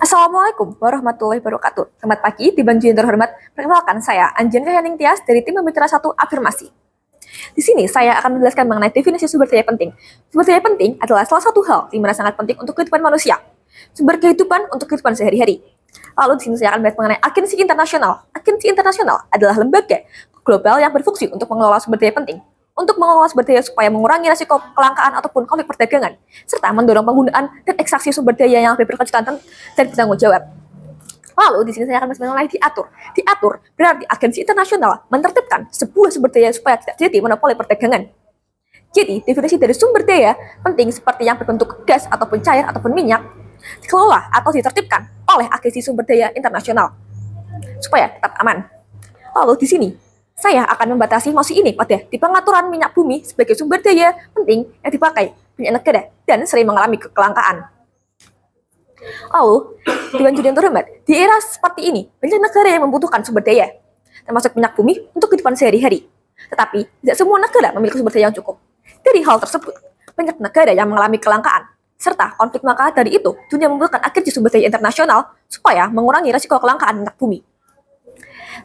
Assalamualaikum warahmatullahi wabarakatuh. Selamat pagi, Tiban yang terhormat. Perkenalkan, saya Anjan Kayaning Tias dari tim Pembicara 1 Afirmasi. Di sini saya akan menjelaskan mengenai definisi sumber daya penting. Sumber daya penting adalah salah satu hal di mana sangat penting untuk kehidupan manusia. Sumber kehidupan untuk kehidupan sehari-hari. Lalu di sini saya akan membahas mengenai agensi internasional. Agensi internasional adalah lembaga global yang berfungsi untuk mengelola sumber daya penting, untuk mengelola sumber daya supaya mengurangi risiko kelangkaan ataupun konflik perdagangan, serta mendorong penggunaan dan ekstraksi sumber daya yang lebih berkelanjutan dan bertanggung jawab. Lalu di sini saya akan mengenai diatur. Diatur berarti agensi internasional menertibkan sebuah sumber daya supaya tidak jadi monopoli perdagangan. Jadi definisi dari sumber daya penting seperti yang berbentuk gas ataupun cair ataupun minyak dikelola atau ditertibkan oleh agensi sumber daya internasional supaya tetap aman. Lalu di sini saya akan membatasi mosi ini pada di pengaturan minyak bumi sebagai sumber daya penting yang dipakai banyak negara dan sering mengalami kelangkaan. Lalu, Dewan Juri yang terhormat, di era seperti ini, banyak negara yang membutuhkan sumber daya, termasuk minyak bumi untuk kehidupan sehari-hari. Tetapi, tidak semua negara memiliki sumber daya yang cukup. Dari hal tersebut, banyak negara yang mengalami kelangkaan, serta konflik. Maka dari itu, dunia membutuhkan agensi sumber daya internasional supaya mengurangi risiko kelangkaan minyak bumi.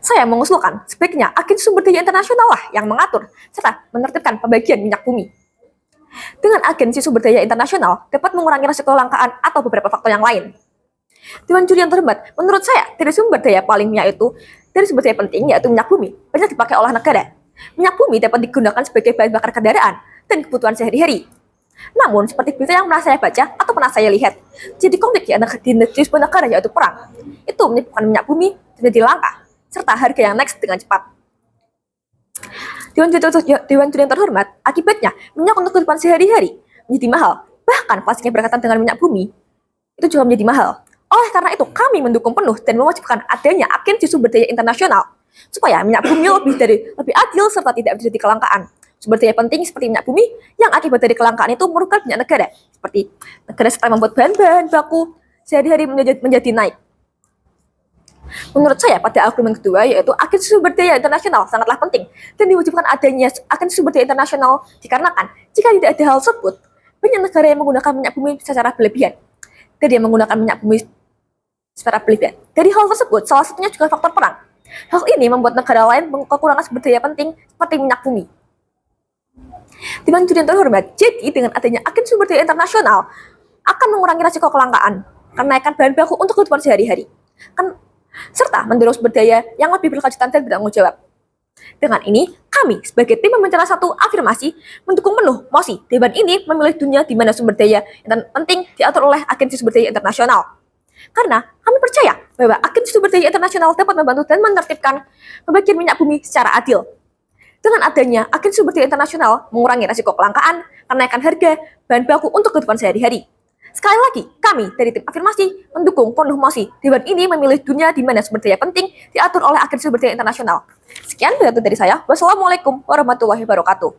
Saya mengusulkan sebaiknya agensi sumber daya internasional lah yang mengatur serta menertibkan pembagian minyak bumi. Dengan agensi sumber daya internasional dapat mengurangi risiko kelangkaan atau beberapa faktor yang lain. Dewan Juri yang terhormat, menurut saya dari sumber daya paling minyak itu, dari sumber daya penting yaitu minyak bumi, banyak dipakai oleh negara. Minyak bumi dapat digunakan sebagai bahan bakar kendaraan dan kebutuhan sehari-hari. Namun, seperti berita yang pernah saya baca atau pernah saya lihat, jadi konflik di sebuah negara yaitu perang, itu menyebabkan minyak bumi menjadi langka, serta harga yang naik dengan cepat. Dewan Juri yang terhormat, akibatnya minyak untuk kehidupan sehari-hari menjadi mahal. Bahkan pastinya berkaitan dengan minyak bumi, itu juga menjadi mahal. Oleh karena itu, kami mendukung penuh dan mewajibkan adanya agensi sumber daya internasional supaya minyak bumi lebih adil serta tidak terjadi kelangkaan. Sumber daya penting seperti minyak bumi yang akibat dari kelangkaan itu merugikan banyak negara, seperti negara setelah membuat bahan-bahan baku sehari-hari menjadi naik. Menurut saya, pada argumen kedua, yaitu agensi sumber daya internasional sangatlah penting dan diwajibkan adanya agensi sumber daya internasional dikarenakan jika tidak ada hal tersebut, banyak negara yang menggunakan minyak bumi secara berlebihan. Dari hal tersebut, salah satunya juga faktor perang. Hal ini membuat negara lain kekurangan sumber daya penting seperti minyak bumi. Dewan Juri yang terhormat, jadi dengan adanya agensi sumber daya internasional akan mengurangi risiko kelangkaan, kenaikan bahan baku untuk kebutuhan sehari-hari, serta mendorong sumber daya yang lebih berkelanjutan dan bertanggung jawab. Dengan ini, kami sebagai tim Pembicara 1 Afirmasi mendukung penuh mosi Dewan ini memilih dunia di mana sumber daya yang penting diatur oleh agensi sumber daya internasional. Karena kami percaya bahwa agensi sumber daya internasional dapat membantu dan menertibkan pembagian minyak bumi secara adil. Dengan adanya agensi sumber daya internasional mengurangi risiko kelangkaan, kenaikan harga bahan baku untuk kehidupan sehari-hari. Sekali lagi, kami dari tim Afirmasi mendukung penuh mosi Dewan ini memilih dunia di mana sumber daya penting diatur oleh agensi sumber daya internasional. Sekian pidato dari saya. Wassalamualaikum warahmatullahi wabarakatuh.